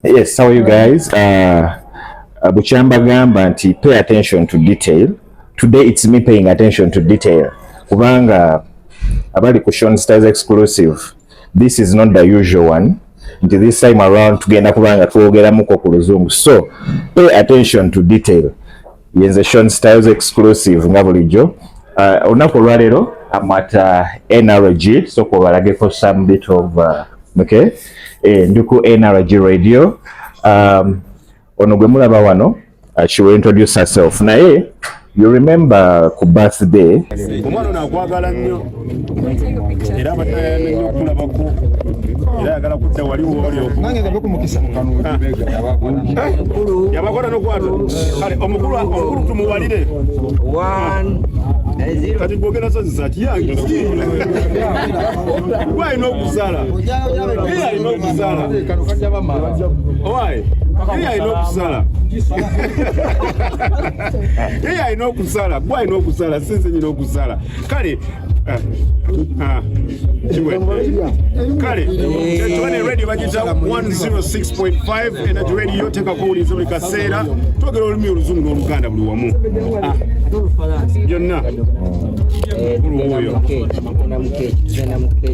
Yes, how are you guys? Buchamba gamba nti pay attention to detail. Today it's me paying attention to detail. Kubanga abali ku Sean Styles exclusive. This is not the usual one. Nti this time around tugenda kubanga twogeramuko ku luzungu. So pay attention to detail. Yenze Sean Styles exclusive nga bulijjo. Olunaku olwaleero I'm at NRG, so kubalage for some bit of okay. Nduku NRG radio. Ono gwe mulaba wano, she will introduce herself. Naye you remember ku birthday omwana nakwagala nnyo era abatayana nnyo okulabako era ayagala kudda wali woolyo nange nga bekumukisa yabakola n'okwatu kale omukulu tumuwalire kati gwogera sozisa kiyange gwe alina okusala alina okusala owaye alina okusala alina okusala gwe alina okusala sinze nyina okusala kale kale ekitwane radio bagita 106.5 energy radio tekako uliza buli kaseera twogera olulimi oluzungu n'oluganda buli wamu byonna oyo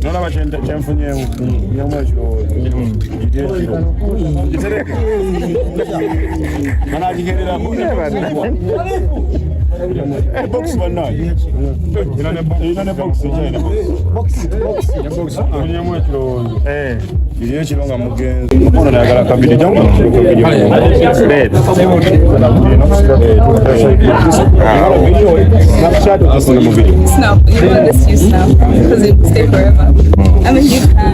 nolaba kyenfunyeemu nyamu ekirowoozo anagihereramu box banaye ina ne box ina box nyamu ekirowoozo iri ekiro mugenzi ono nayagala kabiri jamu Snap. You want this use Snap because it will stay forever. I'm a huge fan.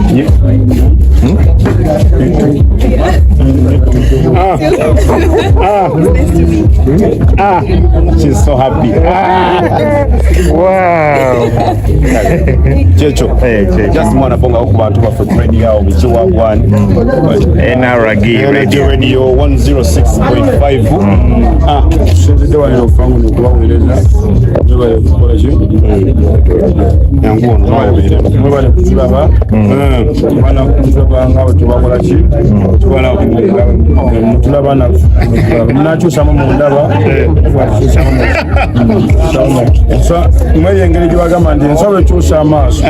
Nice to meet you. She's so happy. wow Checho. Just mwana bonga huko bantu ba Food Radio yao bichiwa 1 NRG radio 106.5 shinzi dewa nilo fangu ni kuwaeleza nyoba ya kukola chini yanguo nwayo bile mwewa ni kutulaba mwana kutulaba ngao tuwakola chini tuwala mtulaba na mnachusa mama ndaba so mwenye ngeli jiwa kama ndi nsawe chusa amaso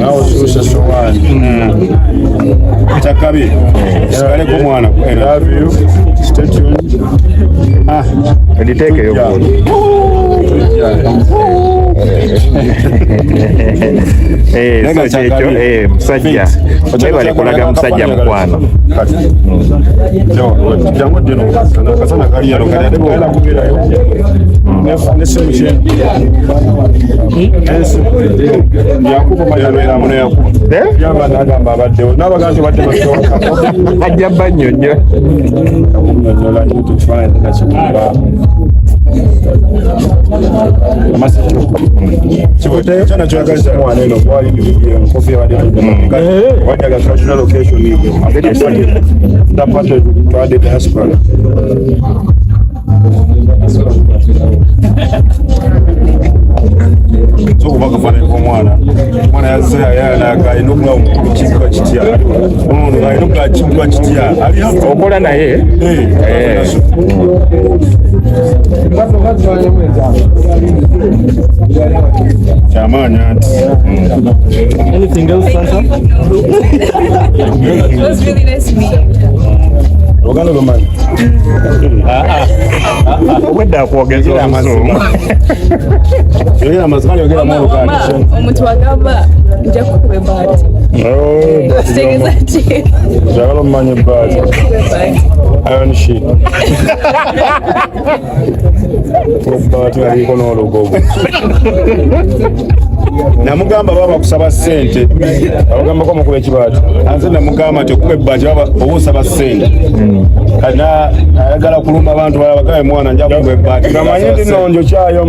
nao chusa sowani chakabi sikale kwa mwana I love you. Stay tuned. Editeke yo musajja webale kulaga musajja mukwano jangu dino kasana kali yalo kali adebo ela kubira yo nesimu chini yakuba mayalo era mune yakuba yaba nagamba abaddewo n'abaganzi badde basoka ajja banyonyo nyola nti tufanye nakikuba chivote chana chwagaza mwana eno kwali ndiye kofi wadi wadi aga cultural location hiyo abeti sani ndapata twade diaspora so kubaka fana kwa mwana yazaya yana kainukula umchimba chitia kainukula chimba chitia okola naye chamanya anything else Santa? It was really nice to meet you. Ogano lomani wenda kuogeza amazima yogera amazima yogera mu luganda omuntu wagamba nja kukuba bahati stegeza ati jagalo manye bahati iron sheet bahati aliko n'olugogo namugamba baba kusaba sente abagamba ko mukube kibaati anze namugamba nti okuba ebbaati baba obusaba sente kana ayagala kulumba abantu balabagaye mwana nja kuba ebbaati ngamanyi ndi nonjo kyayo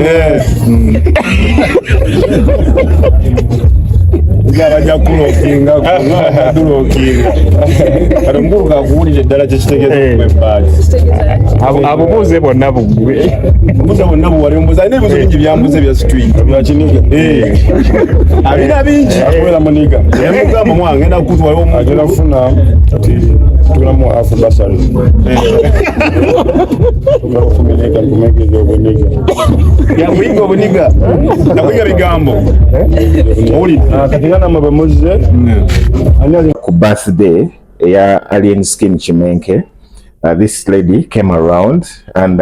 ngabajja kulokinga kulokinga kati omukulu kakuwulire eddala kyekitegeeza okuba ebbaati abubuuze bonna buggwe mbuza bonna buwali mbuza alina ebibuzo bingi byambuze bya street byakiniga alina bingi akubeera muniga yamugamba mwana ngenda kukutwala agenda kufuna tulamu afu basari tunakufuminika kumegeza obuniga yakuyiga obuniga nakuyiga bigambo oli katingana mabamuze ku birthday ya Alien Skin Chimenke, this lady came around and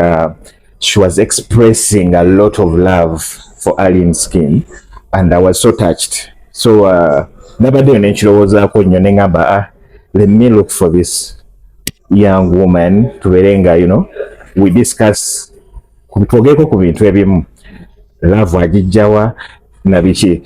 she was expressing a lot of love for Alien Skin, and I was so touched. So nabadde nenkirowoozako nnyo ne ngamba let me look for this young woman tubeere nga, you know, we discuss twogereko ku bintu ebimu, love agijjawa na biki.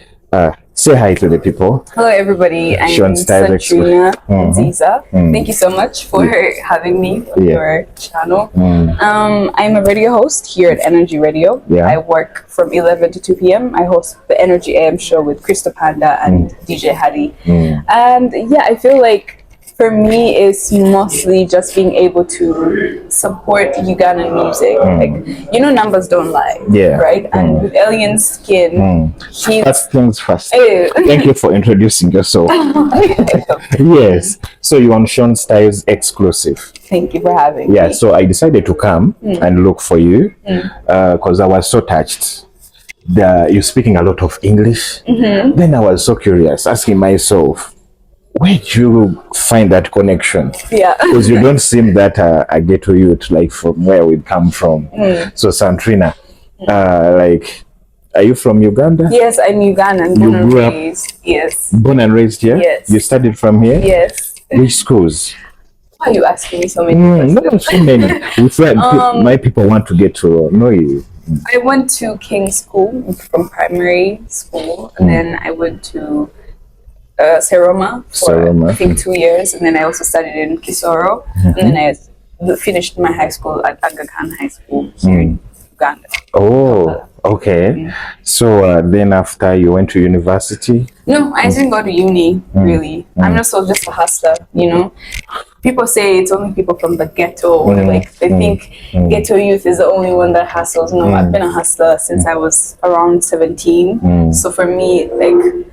Say hi to the people. Hello, everybody. I'm Santarina. Ziza. Thank you so much for having me on your channel. I'm a radio host here at Energy Radio. I work from 11 to 2 p.m. I host the Energy AM show with Panda and DJ Hadi. And yeah, I feel like for me it's mostly just being able to support Ugandan music. Like, you know, numbers don't lie, right? And with Alien Skin, First things first. Thank you for introducing yourself. Yes. So you're on Sean Styles exclusive. Thank you for having me. Yeah, so I decided to come and look for you because I was so touched. You're speaking a lot of English. Then I was so curious, asking myself, where do you find that connection? Yeah. Because you don't seem that a ghetto youth, like from where we come from. So Santarina, like, are you from Uganda? Yes, I'm Ugandan. Born and raised. Yes. Born and raised here? Yes. You studied from here? Yes. Which schools? Why are you asking me so many questions? No, so many. My people want to get to know you. I went to King's School from primary school, and then I went to Seroma for I think 2 years, and then I also studied in Kisoro, and then I finished my high school at Aga Khan High School here in Uganda. Oh, okay. So then after you went to university? No, I didn't go to uni, really. I'm just a hustler, you know. People say it's only people from the ghetto, like they think ghetto youth is the only one that hustles. No, I've been a hustler since I was around 17. So for me, like,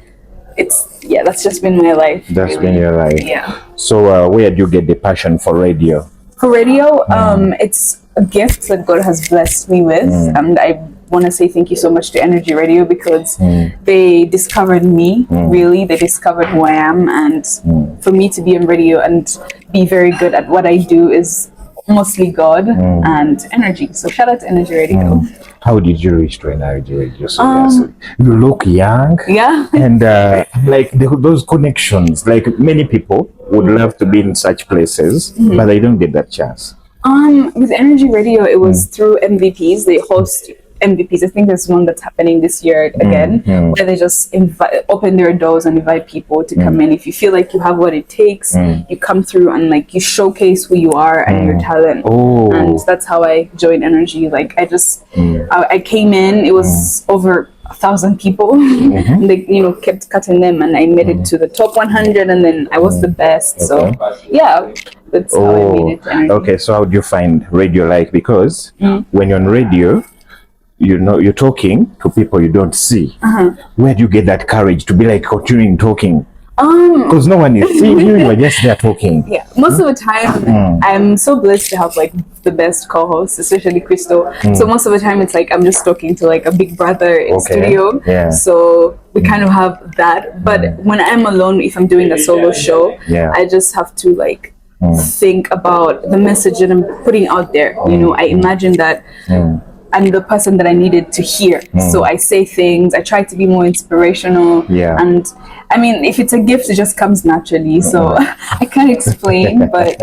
that's just been my life. That's been your life. Yeah. So where do you get the passion for radio? For radio, it's a gift that God has blessed me with, and I want to say thank you so much to Energy Radio because they discovered me. Really, they discovered who I am, and for me to be on radio and be very good at what I do is mostly God and energy. So shout out to Energy Radio. How did you reach to Energy Radio? So you look young. Yeah. And like those connections, like many people would love to be in such places, but they don't get that chance. With Energy Radio, it was through MVPs. They host MVPs. I think there's one that's happening this year again, where they just open their doors and invite people to come in. If you feel like you have what it takes, you come through and like you showcase who you are and your talent. And that's how I joined Energy. Like I came in, it was over 1,000 people. And they, you know, kept cutting them, and I made it to the top 100, and then I was the best. So yeah, that's how I made it to Energy. Okay, so how do you find radio like? Because when you're on radio, you know, you're talking to people you don't see. Where do you get that courage to be like continuing talking? Because no one is seeing you, you're just there talking. Yeah, most of the time, I'm so blessed to have like the best co-hosts, especially Crystal. So most of the time, it's like I'm just talking to like a big brother in studio. So we kind of have that. But when I'm alone, if I'm doing a solo show, I just have to like think about the message that I'm putting out there. You know, I imagine that I'm the person that I needed to hear. So I say things, I try to be more inspirational. And I mean, if it's a gift, it just comes naturally. So I can't explain, but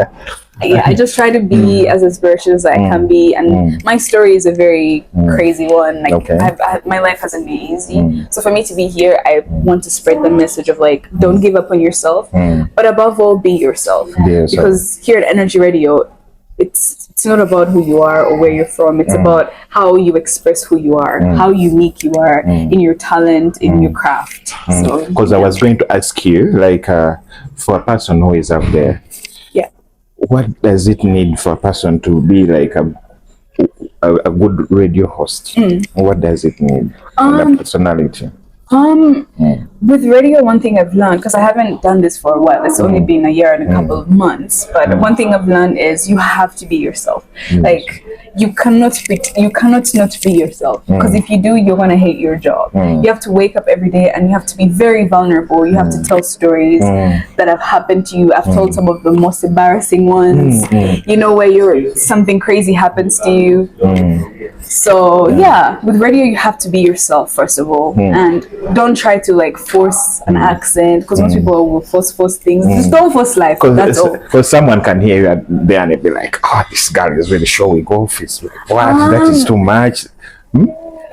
yeah, I just try to be as inspirational as I can be. And my story is a very crazy one. Like my life hasn't been easy. So for me to be here, I want to spread the message of like, don't give up on yourself, but above all, be yourself. Because here at Energy Radio, it's not about who you are or where you're from. It's about how you express who you are, how unique you are in your talent, in your craft. So, because I was going to ask you, like, for a person who is up there, what does it need for a person to be like a good radio host? What does it need? The personality. With radio, one thing I've learned, because I haven't done this for a while, it's only been a year and a couple of months, but one thing I've learned is you have to be yourself. Like, you cannot not be yourself, because if you do, you're gonna hate your job. You have to wake up every day and you have to be very vulnerable. You have to tell stories that have happened to you. I've told some of the most embarrassing ones, where something crazy happens to you. So yeah, with radio you have to be yourself first of all, and don't try to like force an accent, because most people will force things. Just don't force life. That's all. Because someone can hear you there and they'll be like, "Oh, this girl is really showing off. It's like, what? That is too much."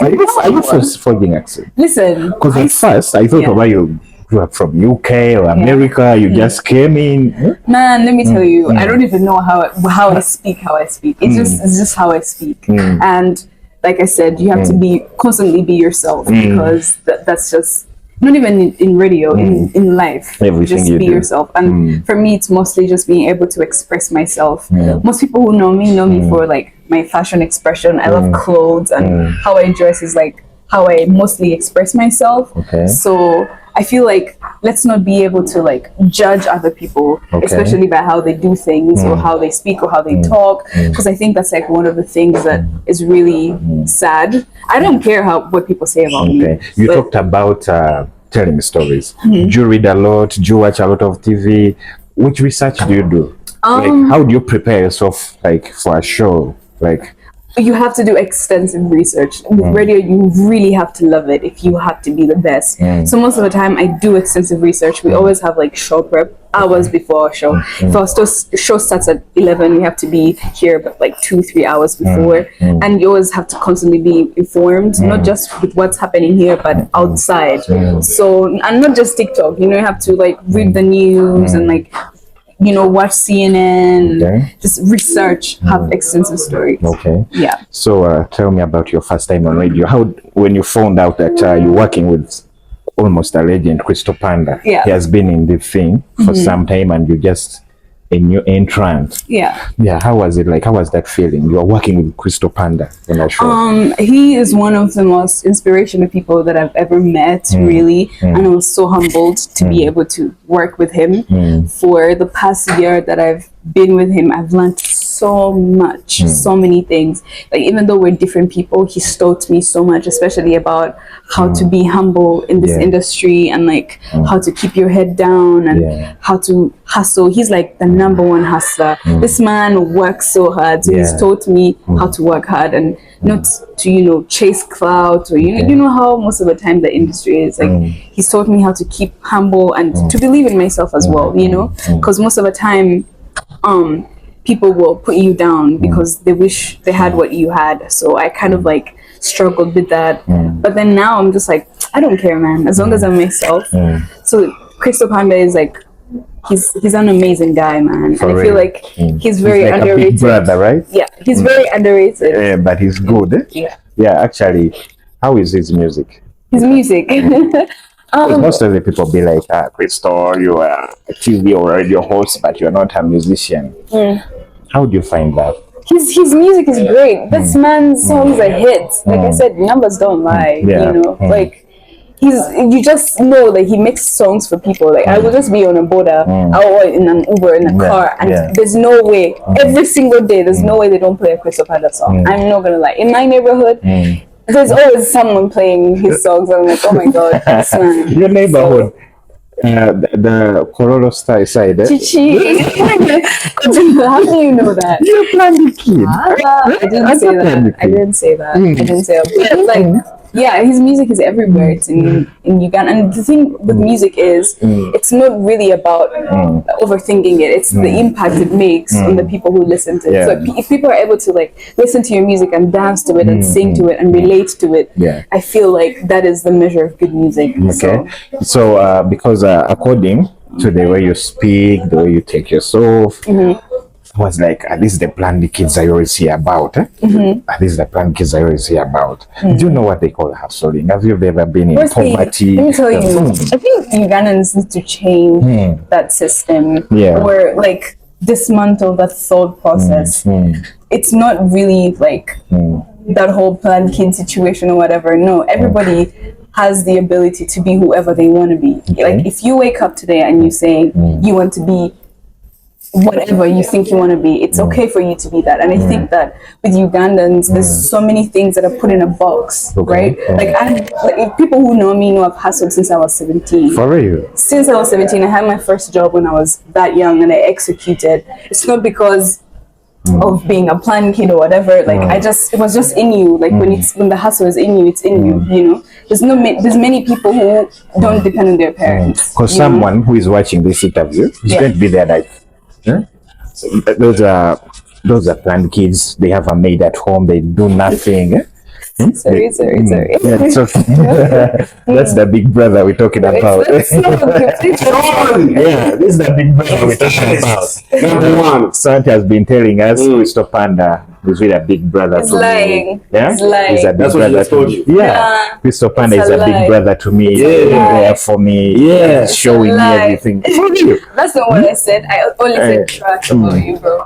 Are you forging accent? Listen, because at first I thought about you grew up from UK or America. You just came in. Man, let me tell you, I don't even know how I speak. It's just how I speak. And like I said, you have to constantly be yourself, because that's just not even in radio, in life. Everything just you be do. yourself. And for me, it's mostly just being able to express myself. Most people who know me for like my fashion expression. I love clothes, and how I dress is like how I mostly express myself. Okay. So I feel like let's not be able to like judge other people, especially by how they do things or how they speak or how they talk, because I think that's like one of the things that is really sad. I don't care what people say about me. You talked about telling stories. Do you read a lot? Do you watch a lot of TV? Which research do you do? Like, how do you prepare yourself like for a show? Like, you have to do extensive research. With radio, you really have to love it if you have to be the best. So most of the time, I do extensive research. We always have like show prep hours before our show. If our show starts at 11, we have to be here but like 2-3 hours before. And you always have to constantly be informed, not just with what's happening here, but outside. So, and not just TikTok, you have to like read the news and like watch CNN, just research, have extensive stories. Yeah. So tell me about your first time on radio. How, when you found out that you're working with almost a legend, Panda. He has been in the thing for some time, and you just a new entrant. Yeah. How was it like? How was that feeling? You are working with Panda in our show. He is one of the most inspirational people that I've ever met, really, and I was so humbled to be able to work with him. For the past year that I've been with him, I've learned so much, so many things. Like, even though we're different people, he taught me so much, especially about how to be humble in this industry, and like how to keep your head down, and how to hustle. He's like the #1 hustler. This man works so hard, so he's taught me how to work hard and not to chase clout, or you know how most of the time the industry is like. He's taught me how to keep humble and to believe in myself as well, because most of the time people will put you down because they wish they had what you had. So I kind of like struggled with that, but then now I'm just like, I don't care, man, as long as I'm myself. So Panda is like, he's an amazing guy, man. And I feel like he's very like underrated. a big brother, right? Yeah, he's very underrated. But he's good. Yeah, actually, how is his music? His music. Most of the people be like, Crystal, you are a TV or radio host, but you're not a musician. How do you find that? His music is great. This man's songs are hits. Like I said, numbers don't lie. Like you just know that he makes songs for people. Like I will just be on a border or in an Uber in a car, and there's no way every single day there's no way they don't play a Crystal Panda song. I'm not gonna lie. In my neighborhood, there's always someone playing his songs, and I'm like, oh my god, this man. Your neighborhood, the Kororo side. Chichi. How do you know that? You're a planning kid. I didn't say that. I didn't say that. But like, yeah, his music is everywhere. It's in Uganda, and the thing with music is it's not really about overthinking it. It's the impact it makes on the people who listen to it. So if people are able to like listen to your music and dance to it and sing to it and relate to it, I feel like that is the measure of good music. So because according to the way you speak, the way you take yourself, was like, at least the Planned kids I always hear about. At least the Planned kids I always hear about. Do you know what they call hustling? Have you ever been in poverty? Let me tell you, I think Ugandans need to change that system, or like dismantle that thought process. It's not really like that whole Planned kid situation or whatever. No, everybody has the ability to be whoever they want to be. Like if you wake up today and you say you want to be whatever you think you want to be, it's okay for you to be that. And I think that with Ugandans, there's so many things that are put in a box, right? Like people who know me know I've hustled since I was 17. For real? Since I was 17, I had my first job when I was that young, and I executed. It's not because of being a planned kid or whatever. Like it was just in you. Like when the hustle is in you, it's in you. You know, there's many people who don't depend on their parents. Because someone who is watching this interview is going to be there like, so those are planned kids. They have a maid at home. They do nothing. Sorry. Yeah, it's okay. That's the big brother we're talking about. Yeah, this is the big brother we're talking about. Number one, Santi has been telling us Panda is really a big brother to me. Yeah, he's a big brother to me. Yeah, Panda is a big brother to me. There for me. Yeah, showing me everything. That's not what I said. I only said trash about you, bro.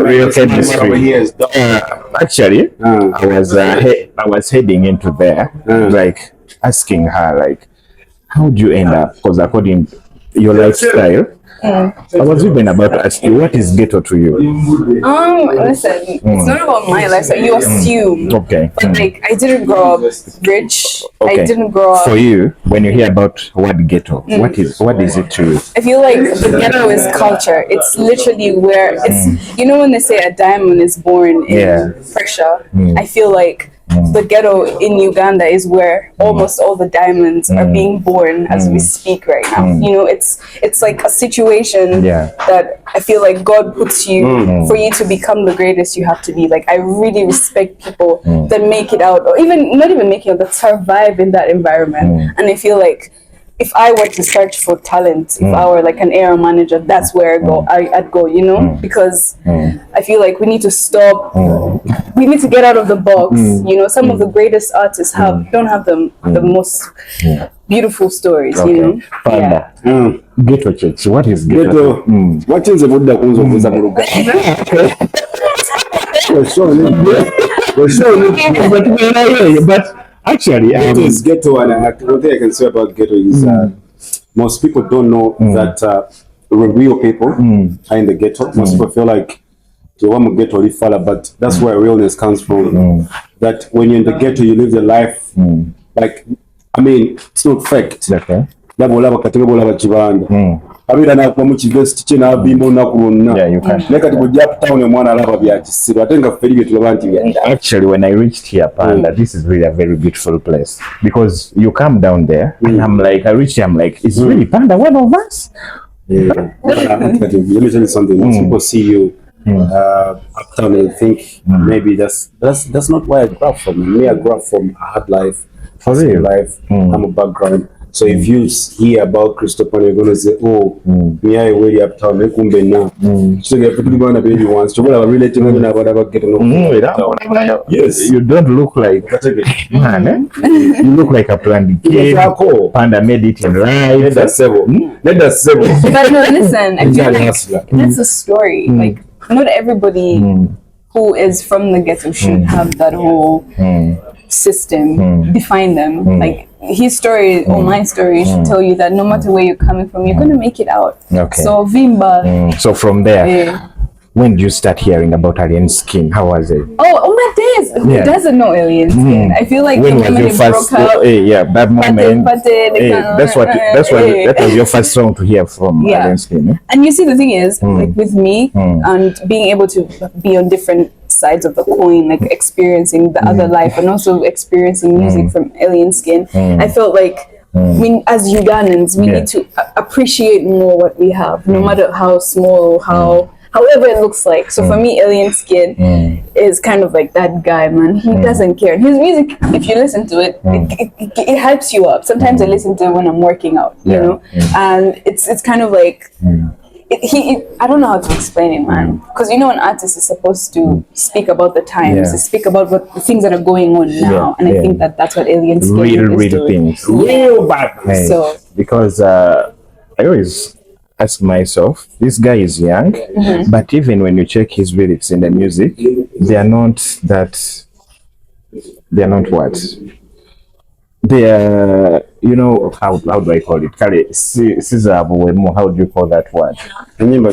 Real chemistry. Actually, I was heading into there, like asking her, like, how do you end up? Because according to your lifestyle, I was even about to ask you, what is ghetto to you? Listen, it's not about my lifestyle. You assume. Okay. But like, I didn't grow up rich. Okay. I didn't grow up. For you, when you hear about what ghetto, what is it to you? I feel like the ghetto is culture. It's literally where it's, you know, when they say a diamond is born in pressure, I feel like the ghetto in Uganda is where almost all the diamonds are being born as we speak right now. You know, it's like a situation that I feel like God puts you for you to become the greatest you have to be. Like, I really respect people that make it out, or even not even make it out, that survive in that environment. And I feel like if I were to search for talent, if I were like an AR manager, that's where I'd go, you know, because I feel like we need to stop. We need to get out of the box. You know, some of the greatest artists don't have the most beautiful stories. You know, Panda. Ghetto church. What is ghetto? What is about the but actually, ghetto, and one thing I can say about ghetto is most people don't know that real people are in the ghetto. Most people feel like to want to ghetto really fella, but that's where realness comes from. That when you're in the ghetto, you live the life like, I mean, it's not fake. Okay. Abira na kwa mukivesti kye nabimbo nakulonna. Yeah, you can. Leka tukujja town omwana alaba bya kisiru atenga feri tulaba nti bya. Actually, when I reached here, Panda, this is really a very beautiful place because you come down there and I'm like, I reached here, I'm like, is really Panda one of us? Yeah. Let me tell you something. Most people see you uptown and think maybe that's not where I grew up from. Me, I grew up from a hard life, real life. I'm a background. So if you hear about Christopher, you're going to say, oh, me I way uptown, me kumbe na. So you put me on a baby once. So what I really tell you about getting yes, you don't look like man, eh? You look like a planned kid. Panda made it in life. Let us several. But no, listen, I feel like that's a story. Like, not everybody who is from the ghetto should have that whole system define them. Like, his story or my story should tell you that no matter where you're coming from, you're going to make it out. Okay. So Vimba. So from there, when did you start hearing about alien skin? How was it? Oh my days! Who doesn't know alien skin? I feel like when was your first? That moment. That was your first song to hear from alien skin. Eh? And you see, the thing is, like with me and being able to be on different sides of the coin, like experiencing the other life and also experiencing music from alien skin, I felt like as Ugandans we need to appreciate more what we have, no matter how small, however it looks like. So for me, alien skin is kind of like that guy, man. He doesn't care. His music, if you listen to it, it hypes you up. Sometimes I listen to it when I'm working out, you know, and it's kind of like I don't know how to explain it, man. Because you know, an artist is supposed to speak about the times, to speak about what the things that are going on now, and I think that's what alien skin is real doing. Things, real bad. So because I always ask myself, this guy is young, but even when you check his lyrics in the music, they are not that They are not what? They are, you know, how do I call it? How do you call that word? Enyimba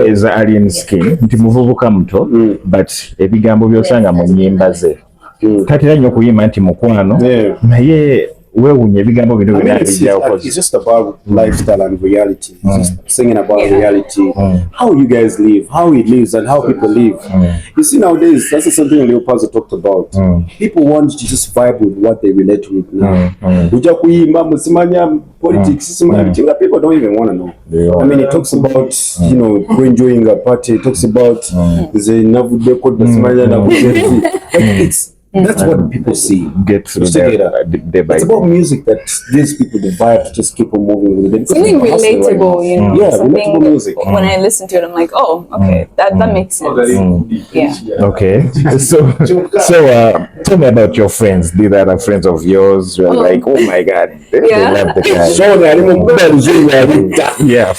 is alien skin. Nti muvubuka muto, but ebigambo byosanga mu nnyimba ze. Tatera nnyo kuyimba nti mukwano, naye weewunya ebigambo bino it's just about lifestyle and reality. It's just singing about reality, how you guys live, how he lives, and how people live. You see, nowadays, that's something Leopoldo talked about. People want to just vibe with what they relate with now. Politics, people don't even want to know. I mean, it talks about, you know, enjoying a party. It talks about that's what people see. Get through it's about music that these people vibe to just keep on moving with it. Something relatable, you know. Yeah, relatable music. When I listen to it, I'm like, oh, okay, that makes sense. Yeah. Okay. So tell me about your friends. These are friends of yours. You're like, oh my God, they love the guy. Yeah.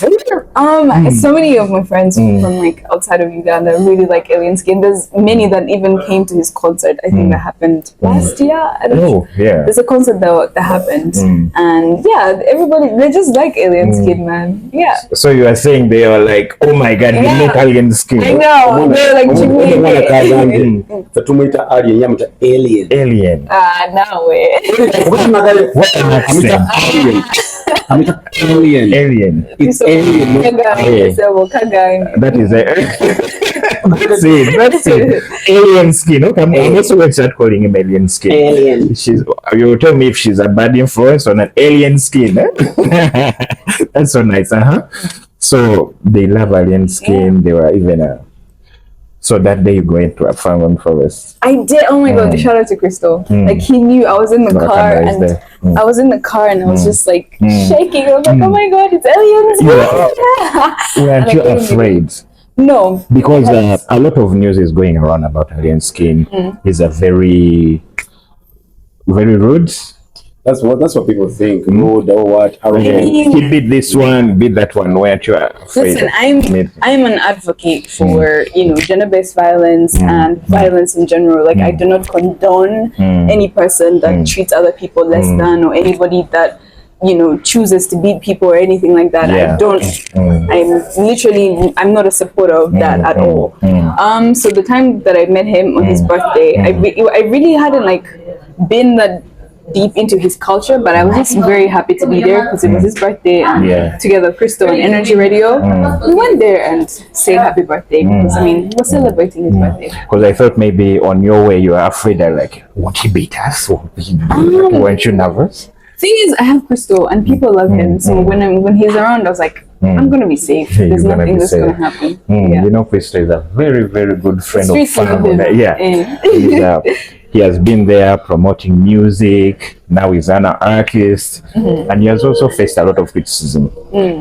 So many of my friends from like outside of Uganda really like Alien Skin. There's many that even came to his concert. I think that happened last year. I don't know. Yeah. There's a concert that happened, and yeah, everybody they just like Alien Skin, man. Yeah. So you are saying they are like, oh my God, you make Alien Skin. I know. They're like Alien. Alien. Now way. What an accent. Alien. It's alien. That is it. That's it. Alien Skin. Okay, I'm also going to start calling him Alien Skin. Alien. You will tell me if she's a bad influence on an Alien Skin. Eh? That's so nice. So they love Alien Skin. They were even so that day you go into a farm forest. I did. Oh my God! Shout out to Crystal. Like he knew I was in the car and I was in the car and I was just like shaking. I was like, oh my God, it's aliens! Weren't you afraid? No, because a lot of news is going around about Alien Skin. He's a very, very rude. That's what people think. Rude or what? He beat this one, beat that one. Weren't you afraid? Listen, I'm an advocate for gender-based violence and violence in general. Like I do not condone any person that treats other people less than, or anybody that chooses to beat people or anything like that. I don't. I'm not a supporter of that at all. So the time that I met him on his birthday, I really hadn't been that deep into his culture, but I was just very happy to be there because it was his birthday, and together Crystal and Energy Radio, we went there and said happy birthday because we're celebrating his birthday. Because I thought maybe on your way you were afraid that won't he beat us? Weren't you nervous? Thing is, I have Crystal and people love him, so when he's around, I was like, I'm gonna be safe. There's nothing that's gonna happen. Crystal is a very, very good friend of family. He has been there promoting music. Now he's an artist, and he has also faced a lot of criticism.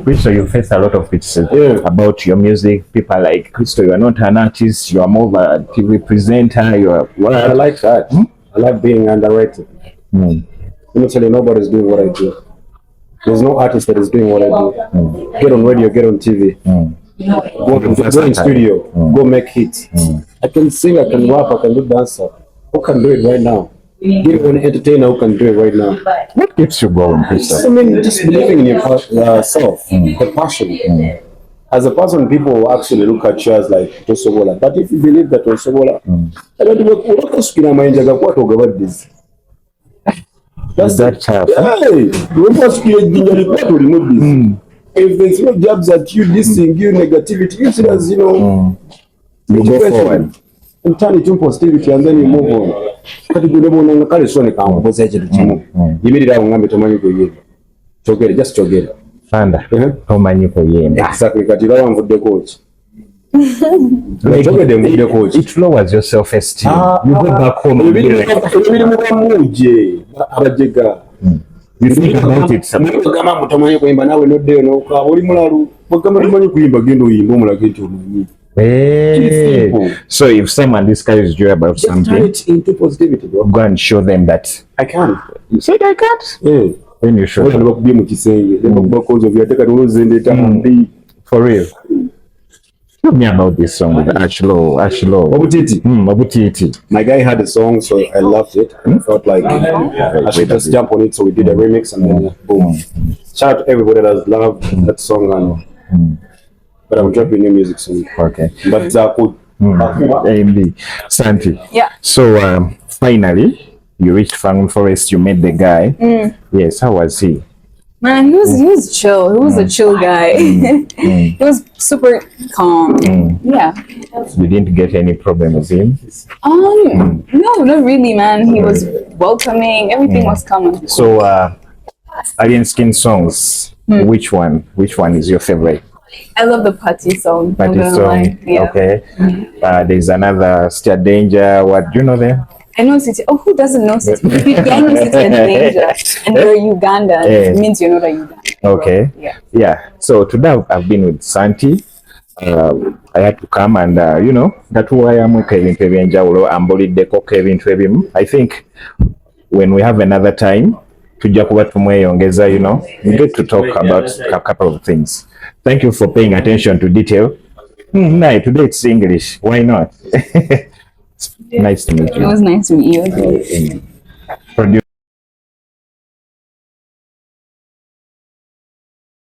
Crystal, you faced a lot of criticism about your music. People are like, Crystal, you are not an artist. You are more of a TV presenter. I like that. I like being underrated. Let me tell you, nobody's doing what I do. There's no artist that is doing what I do. Get on radio, get on TV. Go in studio, go make hits. I can sing, I can rap, I can do dancer. Who can do it right now? Get an entertainer who can do it right now. What keeps you going, Crystal? Just believing in yourself, the passion. As a person, people will actually look at you as like Tosobola. But if you believe that Tosobola, that's that tough. If there's no jabs at you, dissing you, negativity, you see as you go forward and turn it into positivity, and then you move on. Just Panda, exactly. It lowers your self-esteem. You go back home and you think about it sometimes. So if someone discourages you about just something, turn it into positivity, bro. Go and show them that I can. You said I can't. Then you show them. For real. Tell me about this song with Ashlo. Obutiti. Obutiti. My guy had a song, so I loved it. I felt like I should just jump on it, so we did a remix, and then boom. Shout out to everybody that has loved that song, and but I'm dropping new music soon. Okay. But cool. AMD. Santi. Yeah. So finally, you reached Fangun Forest. You met the guy. Yes. How was he? Man, he was chill. He was a chill guy. He was super calm. Yeah. You didn't get any problem with him? No, not really, man. He was welcoming. Everything was calm. So, Alien Skin songs. Which one is your favorite? I love the party song. Party song. Yeah. Okay. There's another Stia Danger. What do you know there? I know City. Oh, who doesn't know City? If you know City and Danger, and you're Ugandan, it means you're not a Ugandan. Okay. Yeah. So today I've been with Santi. I had to come and that's who I am. Kevin Amboliddeko ebintu ebimu. I think when we have another time, tujja kuba tumweyongeza, we get to talk about a couple of things. Thank you for paying attention to detail. No, today it's English. Why not? Nice to meet you. It was nice to meet you.